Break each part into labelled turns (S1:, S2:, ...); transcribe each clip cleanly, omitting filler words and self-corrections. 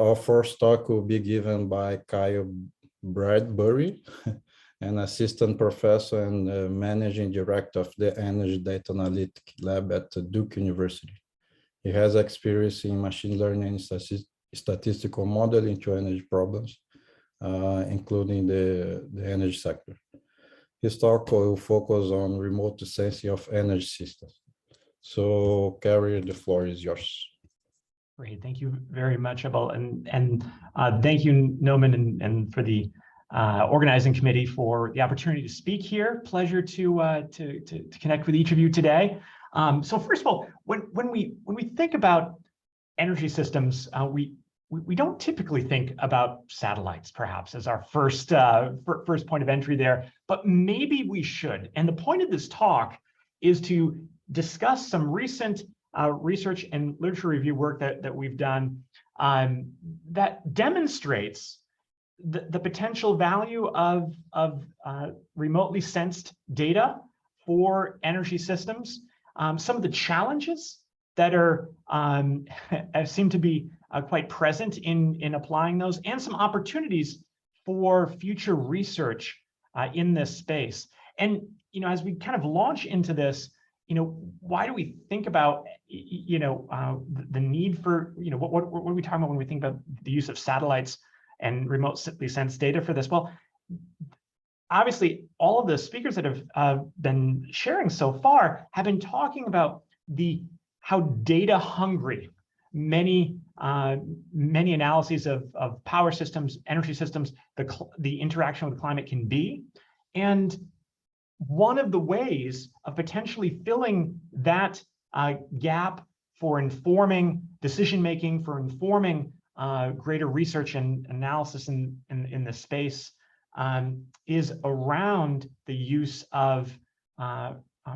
S1: Our first talk will be given by Bradbury, an assistant professor and managing director of the Energy Data Analytic Lab at Duke University. He has experience in machine learning and statistical modeling to energy problems, including the energy sector. His talk will focus on remote sensing of energy systems. So, Carrie, the floor is yours.
S2: Great, thank you very much, Abel, and thank you, Noman, and for the organizing committee for the opportunity to speak here. Pleasure to connect with each of you today. So first of all, when we think about energy systems, we don't typically think about satellites, perhaps, as our first point of entry there, but maybe we should. And the point of this talk is to discuss some recent research and literature review work that we've done that demonstrates the potential value of remotely sensed data for energy systems, some of the challenges that are seem to be quite present in applying those, and some opportunities for future research in this space. And as we kind of launch into this, why do we think about the need for what are we talking about when we think about the use of satellites and remotely sensed data for this? Well, obviously, all of the speakers that have been sharing so far have been talking about how data hungry many analyses of power systems, energy systems, the interaction with climate can be. And one of the ways of potentially filling that gap for informing decision-making, for informing greater research and analysis in this space is around the use of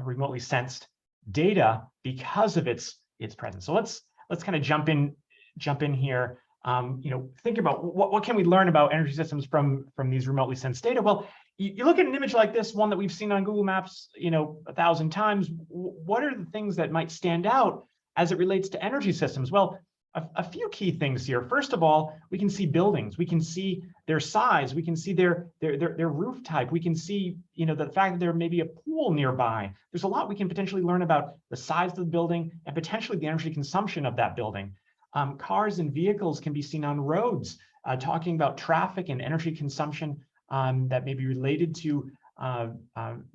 S2: remotely sensed data because of its presence. So let's kind of jump in here. Think about what can we learn about energy systems from these remotely sensed data? Well, you look at an image like this, one that we've seen on Google Maps, 1,000 times. What are the things that might stand out as it relates to energy systems? Well, a few key things here. First of all, we can see buildings. We can see their size. We can see their roof type. We can see, the fact that there may be a pool nearby. There's a lot we can potentially learn about the size of the building and potentially the energy consumption of that building. Cars and vehicles can be seen on roads, talking about traffic and energy consumption that may be related to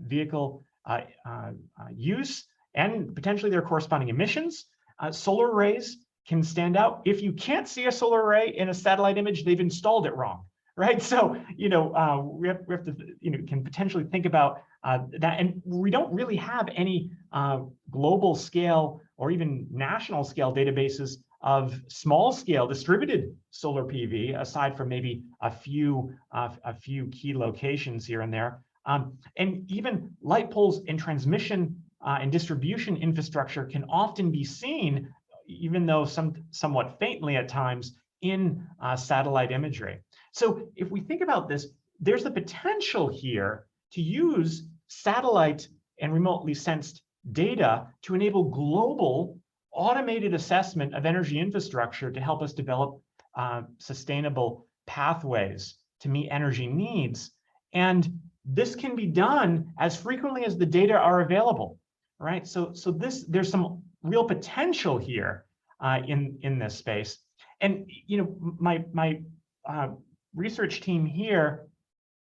S2: vehicle use and potentially their corresponding emissions. Solar arrays can stand out. If you can't see a solar array in a satellite image, they've installed it wrong, right? So, we have to, can potentially think about that. And we don't really have any global scale or even national scale databases of small scale distributed solar PV, aside from maybe a few key locations here and there. And even light poles and transmission and distribution infrastructure can often be seen, even though somewhat faintly at times, in satellite imagery. So if we think about this, there's the potential here to use satellite and remotely sensed data to enable global automated assessment of energy infrastructure to help us develop sustainable pathways to meet energy needs. And this can be done as frequently as the data are available, right? So there's some real potential here in this space. And my research team here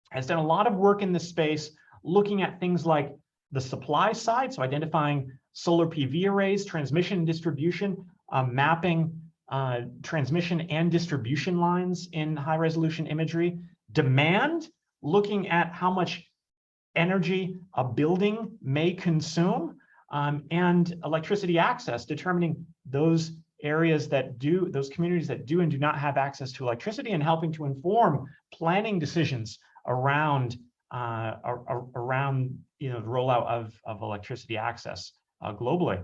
S2: has done a lot of work in this space, looking at things like the supply side, so identifying solar PV arrays, transmission and distribution, mapping transmission and distribution lines in high resolution imagery, demand, looking at how much energy a building may consume, and electricity access, determining those areas that do, those communities that do and do not have access to electricity, and helping to inform planning decisions around the rollout of electricity access globally.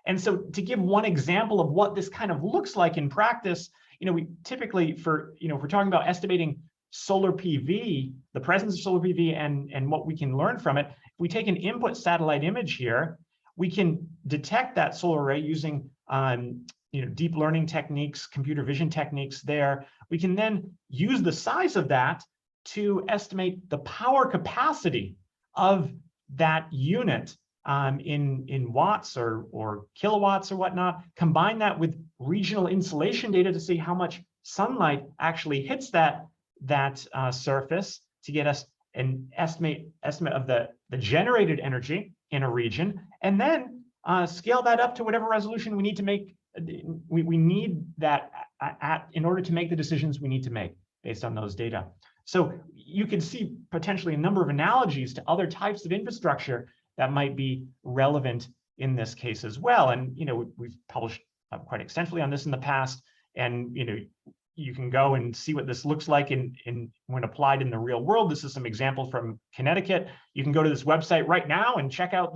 S2: And so, to give one example of what this kind of looks like in practice, we typically, if we're talking about estimating solar PV, the presence of solar PV and what we can learn from it, if we take an input satellite image here, we can detect that solar array using deep learning techniques, computer vision techniques there. We can then use the size of that to estimate the power capacity of that unit in watts or kilowatts or whatnot, combine that with regional insolation data to see how much sunlight actually hits that surface to get us an estimate of the generated energy in a region, and then scale that up to whatever resolution we need to make. We need that in order to make the decisions we need to make based on those data. So you can see potentially a number of analogies to other types of infrastructure that might be relevant in this case as well. And we've published quite extensively on this in the past, and you can go and see what this looks like when applied in the real world. This is some examples from Connecticut. You can go to this website right now and check out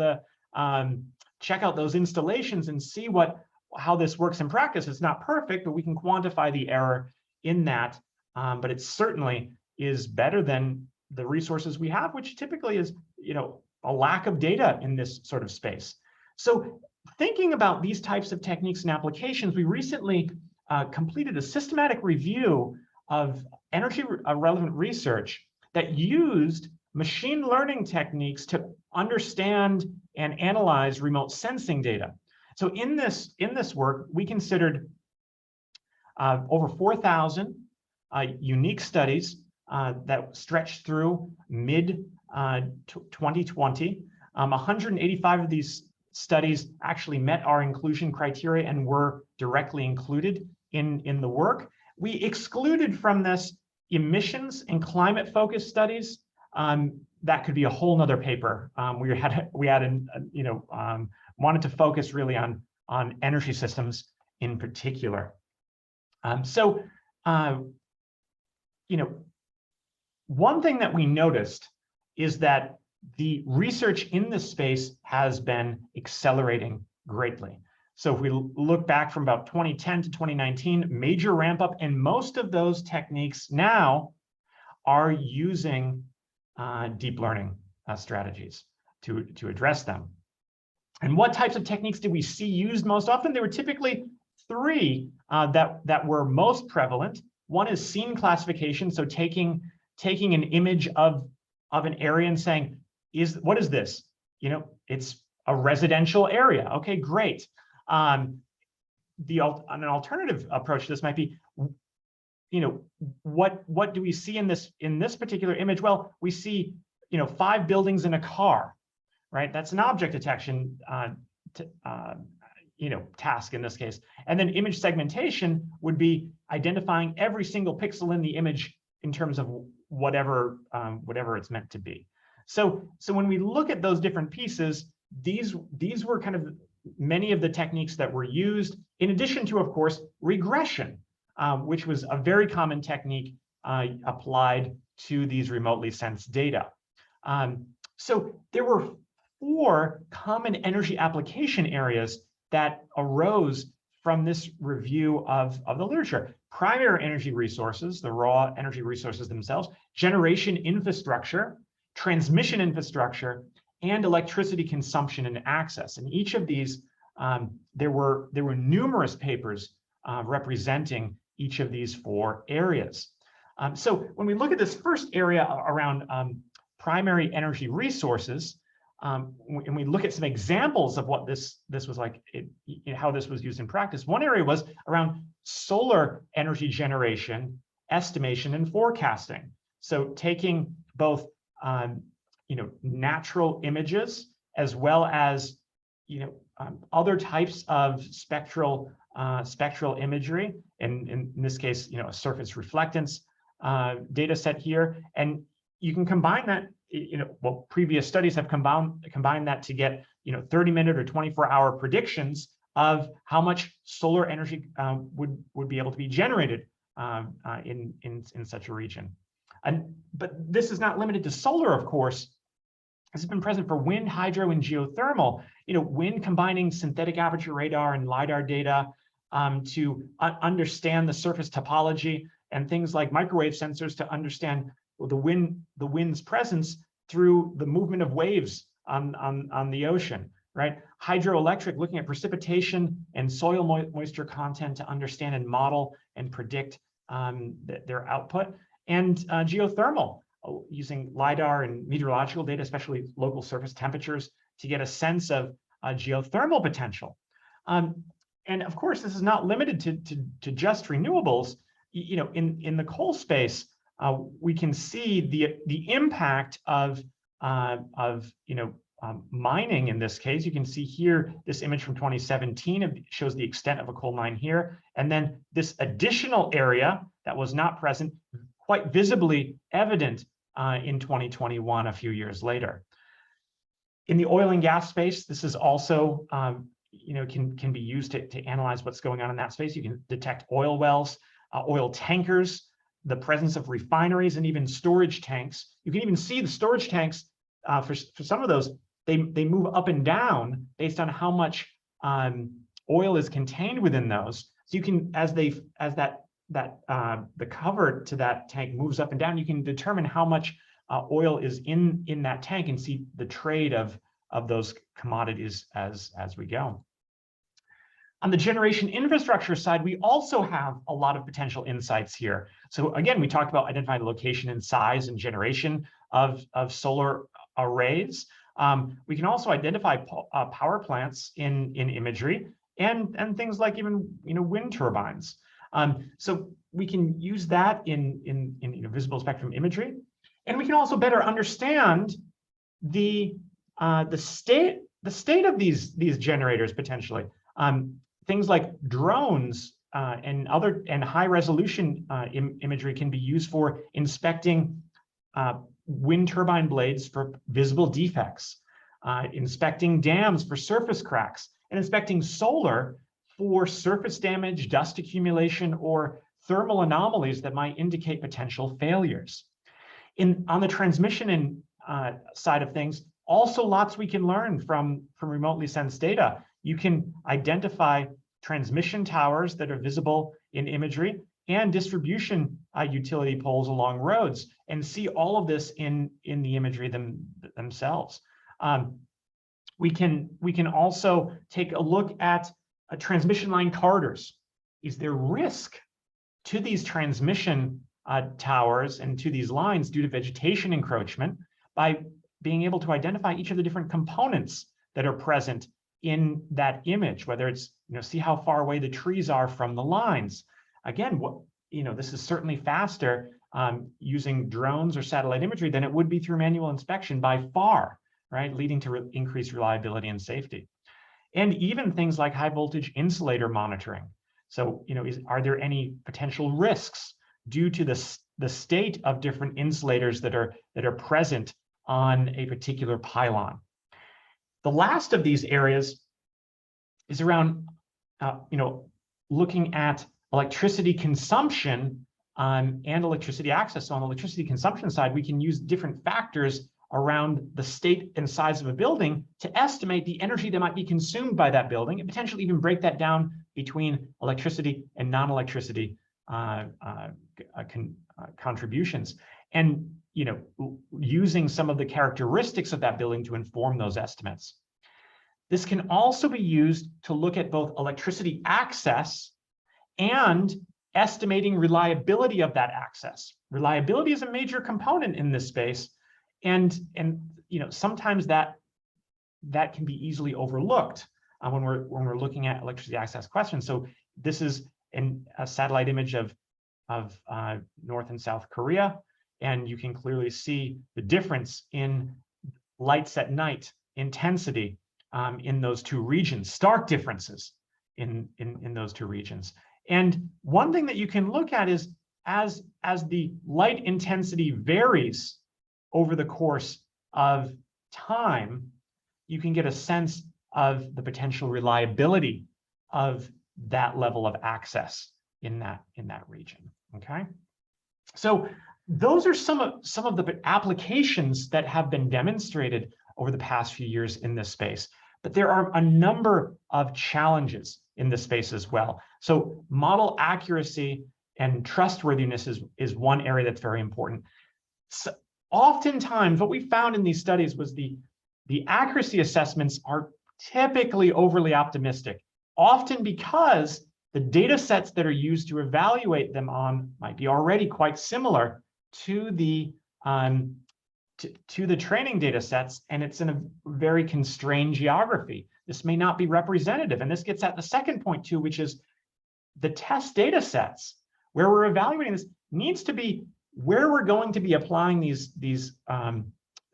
S2: those installations and see how this works in practice. It's not perfect, but we can quantify the error in that. But it certainly is better than the resources we have, which typically is a lack of data in this sort of space. So thinking about these types of techniques and applications, we recently completed a systematic review of energy relevant research that used machine learning techniques to understand and analyze remote sensing data. So in this work, we considered over 4,000 unique studies that stretched through mid-2020. 185 of these studies actually met our inclusion criteria and were directly included in the work. We excluded from this emissions and climate-focused studies. That could be a whole nother paper. We wanted to focus really on energy systems in particular. One thing that we noticed is that the research in this space has been accelerating greatly. So if we look back from about 2010 to 2019, major ramp up, and most of those techniques now are using deep learning strategies to address them. And what types of techniques did we see used most often? There were typically three that were most prevalent. One is scene classification, so taking an image of an area and saying, what is this? It's a residential area. Okay, great. An alternative approach to this might be, what do we see in this particular image? Well, we see 5 buildings in a car, right? That's an object detection task in this case. And then image segmentation would be identifying every single pixel in the image in terms of whatever it's meant to be. So when we look at those different pieces, these were kind of many of the techniques that were used, in addition to, of course, regression, which was a very common technique applied to these remotely sensed data. So there were 4 common energy application areas that arose from this review of the literature: primary energy resources, the raw energy resources themselves, generation infrastructure, transmission infrastructure, and electricity consumption and access. And each of these, there were numerous papers representing each of these 4 areas. So when we look at this first area around primary energy resources, and we look at some examples of what this was like, how this was used in practice. One area was around solar energy generation, estimation, and forecasting. So taking both natural images as well as other types of spectral imagery, and in this case, a surface reflectance data set here, and you can combine that. Previous studies have combined that to get 30-minute or 24-hour predictions of how much solar energy would be able to be generated in such a region. But this is not limited to solar, of course. This has been present for wind, hydro, and geothermal. Wind combining synthetic aperture radar and LiDAR data to understand the surface topology, and things like microwave sensors to understand the wind's presence through the movement of waves on the ocean. right? Hydroelectric, looking at precipitation and soil moisture content to understand and model and predict their output. And geothermal, using LIDAR and meteorological data, especially local surface temperatures, to get a sense of geothermal potential. And of course, this is not limited to just renewables. You know, in the coal space, we can see the impact of mining in this case. You can see here this image from 2017 shows the extent of a coal mine here, and then this additional area that was not present, quite visibly evident in 2021, a few years later. In the oil and gas space, this is also can be used to analyze what's going on in that space. You can detect oil wells, oil tankers, the presence of refineries, and even storage tanks. You can even see the storage tanks for some of those. They move up and down based on how much oil is contained within those. So you can, as the cover to that tank moves up and down, you can determine how much oil is in that tank and see the trade of those commodities as we go. On the generation infrastructure side, we also have a lot of potential insights here. So again, we talked about identifying the location and size and generation of solar arrays. We can also identify power plants in imagery and things like even wind turbines. So we can use that in visible spectrum imagery, and we can also better understand the state of these generators potentially. Things like drones and high resolution imagery can be used for inspecting wind turbine blades for visible defects, inspecting dams for surface cracks, and inspecting solar for surface damage, dust accumulation, or thermal anomalies that might indicate potential failures. On the transmission and side of things, also lots we can learn from remotely sensed data. You can identify transmission towers that are visible in imagery and distribution utility poles along roads, and see all of this in the imagery themselves. We can also take a look at transmission line corridors. Is there risk to these transmission towers and to these lines due to vegetation encroachment? By being able to identify each of the different components that are present in that image, whether it's, see how far away the trees are from the lines. Again, this is certainly faster using drones or satellite imagery than it would be through manual inspection by far, right? Leading to increased reliability and safety. And even things like high voltage insulator monitoring. So, are there any potential risks due to the state of different insulators that are present on a particular pylon? The last of these areas is around, looking at electricity consumption and electricity access. So on the electricity consumption side, we can use different factors around the state and size of a building to estimate the energy that might be consumed by that building, and potentially even break that down between electricity and non-electricity contributions. And using some of the characteristics of that building to inform those estimates. This can also be used to look at both electricity access and estimating reliability of that access. Reliability is a major component in this space, and sometimes that can be easily overlooked when we're looking at electricity access questions. So this is a satellite image of North and South Korea, and you can clearly see the difference in lights at night intensity in those two regions, stark differences in those two regions. And one thing that you can look at is as the light intensity varies over the course of time, you can get a sense of the potential reliability of that level of access in that region. Okay, so those are some of the applications that have been demonstrated over the past few years in this space. But there are a number of challenges in this space as well. So model accuracy and trustworthiness is one area that's very important. So oftentimes, what we found in these studies was the accuracy assessments are typically overly optimistic, often because the data sets that are used to evaluate them on might be already quite similar to the training data sets, and it's in a very constrained geography. This may not be representative, and this gets at the second point too, which is the test data sets where we're evaluating this needs to be where we're going to be applying these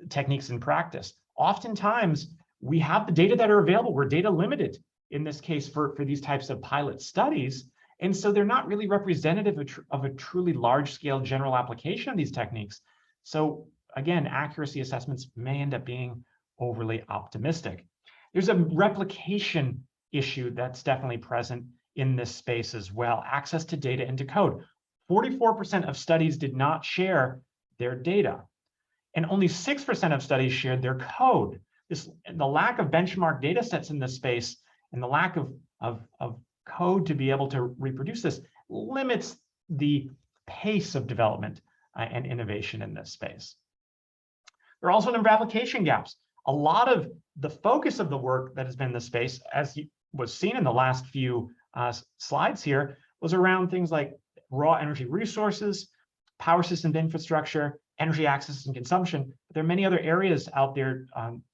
S2: techniques in practice. Oftentimes, we have the data that are available. We're data limited in this case for these types of pilot studies. And so they're not really representative of a truly large-scale general application of these techniques. So again, accuracy assessments may end up being overly optimistic. There's a replication issue that's definitely present in this space as well. Access to data and to code. 44% of studies did not share their data, and only 6% of studies shared their code. The lack of benchmark data sets in this space and the lack of code to be able to reproduce this limits the pace of development and innovation in this space. There are also a number of application gaps. A lot of the focus of the work that has been in this space, as was seen in the last few slides here, was around things like raw energy resources, power systems infrastructure, energy access and consumption. But there are many other areas out there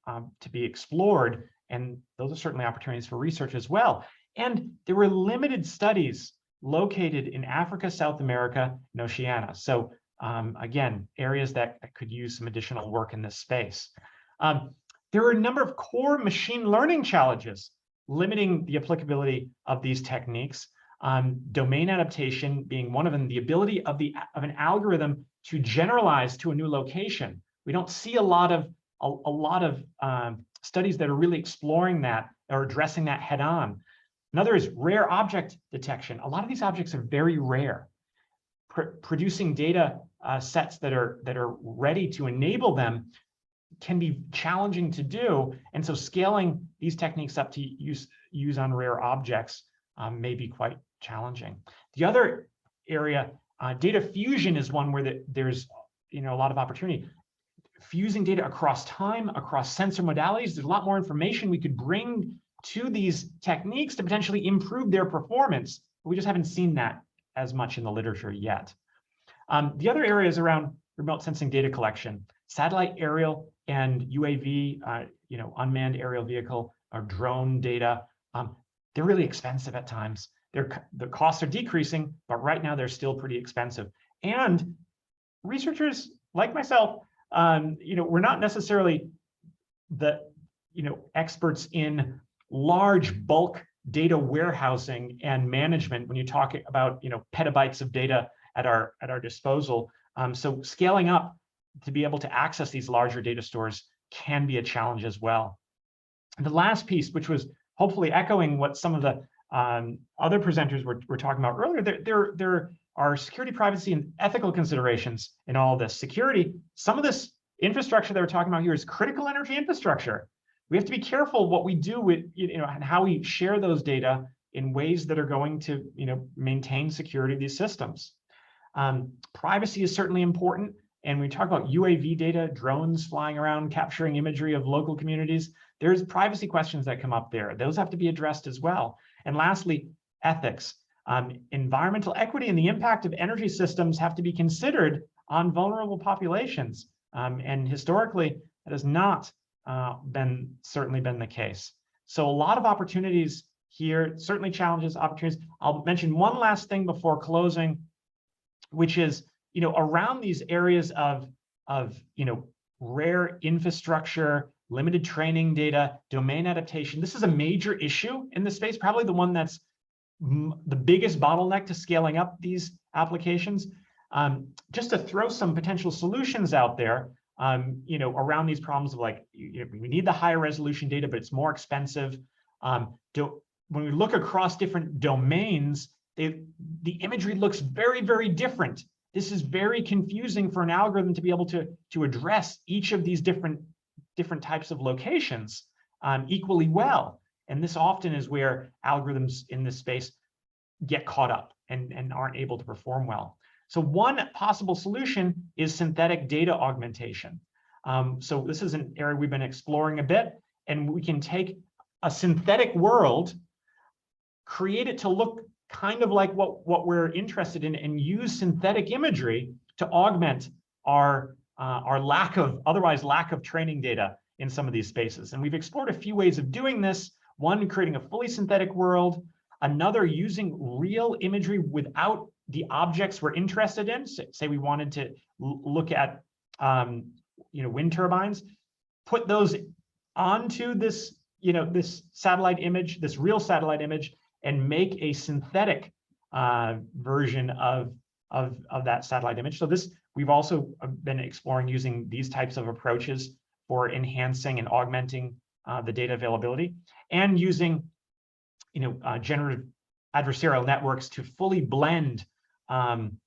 S2: to be explored, and those are certainly opportunities for research as well. And there were limited studies located in Africa, South America, and Oceania. So again, areas that could use some additional work in this space. There are a number of core machine learning challenges limiting the applicability of these techniques. Domain adaptation being one of them, the ability of an algorithm to generalize to a new location. We don't see a lot of studies that are really exploring that or addressing that head on. Another is rare object detection. A lot of these objects are very rare. Producing data sets that are ready to enable them can be challenging to do, and so scaling these techniques up to use on rare objects may be quite challenging. The other area, data fusion, is one where there's a lot of opportunity. Fusing data across time, across sensor modalities, there's a lot more information we could bring to these techniques to potentially improve their performance. But we just haven't seen that as much in the literature yet. The other areas around remote sensing data collection, satellite, aerial, and UAV, unmanned aerial vehicle or drone data. They're really expensive at times. The costs are decreasing, but right now they're still pretty expensive. And researchers like myself, we're not necessarily the experts in large bulk data warehousing and management when you talk about petabytes of data at our disposal. So scaling up to be able to access these larger data stores can be a challenge as well. And the last piece, which was hopefully echoing what some of the other presenters were talking about earlier, there are security, privacy, and ethical considerations in all this. Security, some of this infrastructure that we're talking about here is critical energy infrastructure. We have to be careful what we do with, and how we share those data in ways that are going to, maintain security of these systems. Privacy is certainly important. And we talk about UAV data, drones flying around, capturing imagery of local communities. There's privacy questions that come up there. Those have to be addressed as well. And lastly, ethics. Environmental equity and the impact of energy systems have to be considered on vulnerable populations. And historically, that has not certainly been the case. So a lot of opportunities here, certainly challenges, opportunities. I'll mention one last thing before closing, which is, around these areas of rare infrastructure, limited training data, domain adaptation. This is a major issue in the space, probably the one that's the biggest bottleneck to scaling up these applications. Just to throw some potential solutions out there, around these problems of we need the higher resolution data, but it's more expensive. When we look across different domains, the imagery looks very, very different. This is very confusing for an algorithm to be able to address each of these different types of locations equally well. And this often is where algorithms in this space get caught up and aren't able to perform well. So one possible solution is synthetic data augmentation. So this is an area we've been exploring a bit, and we can take a synthetic world, create it to look kind of like what we're interested in, and use synthetic imagery to augment our otherwise lack of training data in some of these spaces. And we've explored a few ways of doing this. One, creating a fully synthetic world. Another, using real imagery without the objects we're interested in. Say we wanted to look at wind turbines, put those onto this this satellite image, this real satellite image, and make a synthetic version of that satellite image. So we've also been exploring using these types of approaches for enhancing and augmenting the data availability, and using generative adversarial networks to fully blend and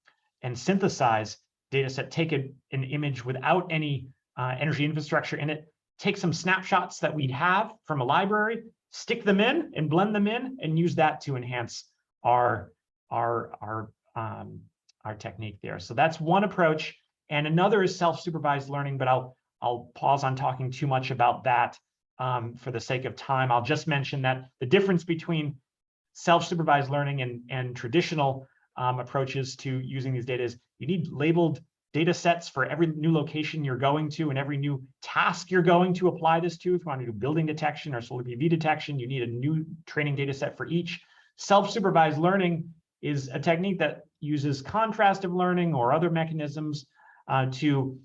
S2: synthesize data set, take an image without any energy infrastructure in it, take some snapshots that we'd have from a library, stick them in and blend them in, and use that to enhance our technique there. So that's one approach. And another is self-supervised learning, but I'll pause on talking too much about that for the sake of time. I'll just mention that the difference between self-supervised learning and traditional approaches to using these data is you need labeled data sets for every new location you're going to and every new task you're going to apply this to. If you want to do building detection or solar PV detection, you need a new training data set for each. Self-supervised learning is a technique that uses contrastive learning or other mechanisms to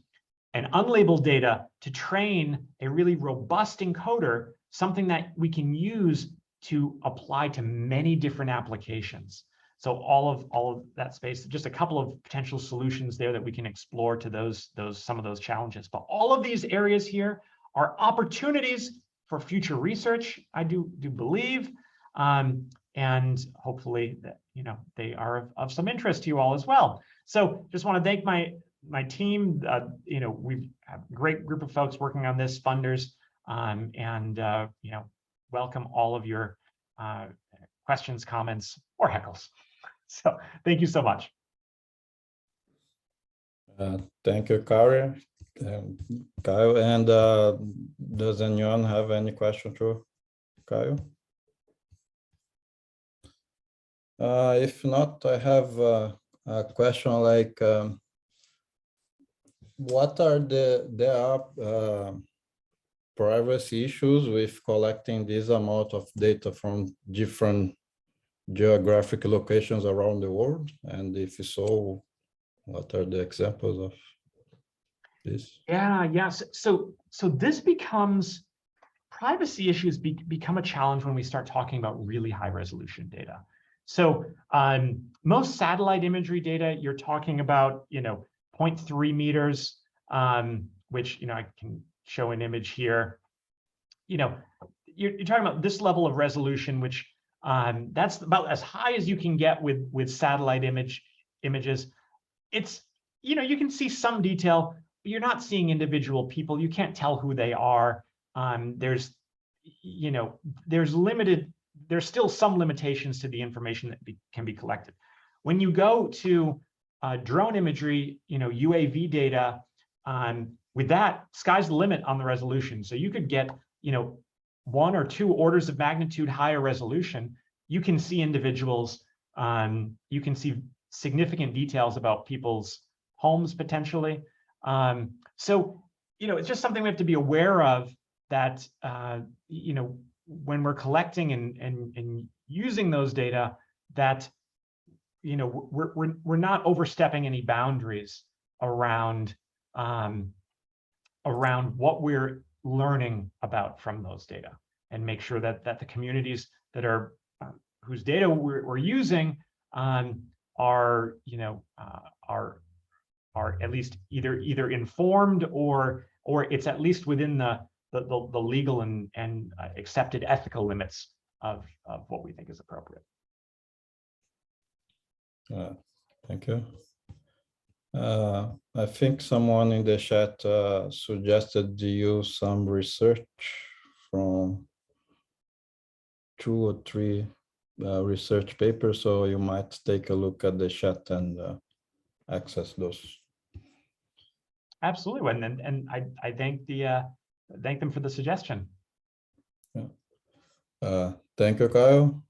S2: an unlabeled data to train a really robust encoder, something that we can use to apply to many different applications. So all of that space, just a couple of potential solutions there that we can explore to some of those challenges. But all of these areas here are opportunities for future research, I do believe, and hopefully that they are of some interest to you all as well. So just want to thank my team. We have a great group of folks working on this, funders, and welcome all of your questions, comments, or heckles. So thank you so much.
S1: Thank you, Kyle. And does anyone have any question to Kyle? If not, I have a question like, what are there are privacy issues with collecting this amount of data from different geographic locations around the world? And if so, what are the examples of this?
S2: Yes. So this becomes, privacy issues become a challenge when we start talking about really high resolution data. So most satellite imagery data, you're talking about 0.3 meters, which I can show an image here. You're talking about this level of resolution, which that's about as high as you can get with satellite images. It's you can see some detail, but you're not seeing individual people. You can't tell who they are. There's still some limitations to the information that can be collected. When you go to drone imagery, UAV data, with that, sky's the limit on the resolution. So you could get, 1 or 2 orders of magnitude higher resolution. You can see individuals, you can see significant details about people's homes potentially. So, it's just something we have to be aware of, that, when we're collecting and using those data, that, we're not overstepping any boundaries around what we're learning about from those data, and make sure that the communities that are whose data we're using are at least either informed or it's at least within the legal and accepted ethical limits of what we think is appropriate.
S1: Thank you. I think someone in the chat suggested to use some research from 2 or 3 research papers, so you might take a look at the chat and access those.
S2: Absolutely, and I thank them for the suggestion.
S1: Yeah. Thank you, Kyle.